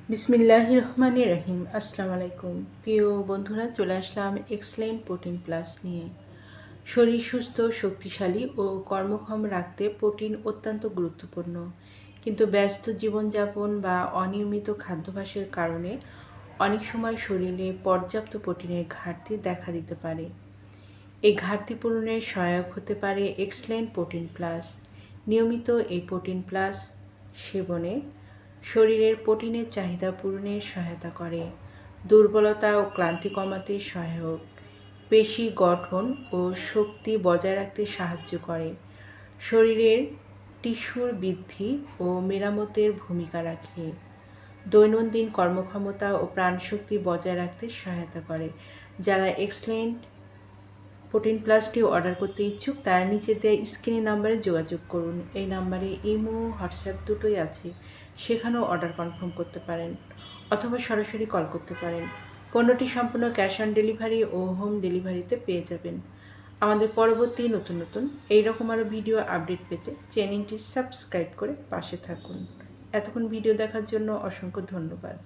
বিসমিল্লাহির রহমানির রহিম। আসসালামু আলাইকুম প্রিয় বন্ধুরা, চলে আসলাম এক্সেলেন্ট প্রোটিন প্লাস নিয়ে। শরীর সুস্থ, শক্তিশালী ও কর্মক্ষম রাখতে প্রোটিন অত্যন্ত গুরুত্বপূর্ণ, কিন্তু ব্যস্ত জীবনযাপন বা অনিয়মিত খাদ্যাভ্যাসের কারণে অনেক সময় শরীরে পর্যাপ্ত প্রোটিনের ঘাটতি দেখা দিতে পারে। এই ঘাটতি পূরণে সহায়ক হতে পারে এক্সেলেন্ট প্রোটিন প্লাস। নিয়মিত এই প্রোটিন প্লাস সেবনে শরীরের প্রোটিনের চাহিদা পূরণে সহায়তা করে, দুর্বলতা ও ক্লান্তি কমাতে সহায়ক, পেশি গঠন ও শক্তি বজায় রাখতে সাহায্য করে, শরীরের টিস্যুর বৃদ্ধি ও মেরামতের ভূমিকা রাখে, দৈনন্দিন কর্মক্ষমতা ও প্রাণশক্তি বজায় রাখতে সহায়তা করে। যারা এক্সেলেন্ট প্রোটিন প্লাসটি অর্ডার করতে ইচ্ছুক তারা নিচে দেওয়া স্ক্রিনের নাম্বারে যোগাযোগ করুন। এই নাম্বারে ইমো, হোয়াটসঅ্যাপ দুটোই আছে, সেখানেও অর্ডার কনফার্ম করতে পারেন অথবা সরাসরি কল করতে পারেন। পণ্যটি সম্পূর্ণ ক্যাশ অন ডেলিভারি ও হোম ডেলিভারিতে পেয়ে যাবেন। আমাদের পরবর্তী নতুন নতুন এইরকম আরও ভিডিও আপডেট পেতে চ্যানেলটি সাবস্ক্রাইব করে পাশে থাকুন। এতক্ষণ ভিডিও দেখার জন্য অসংখ্য ধন্যবাদ।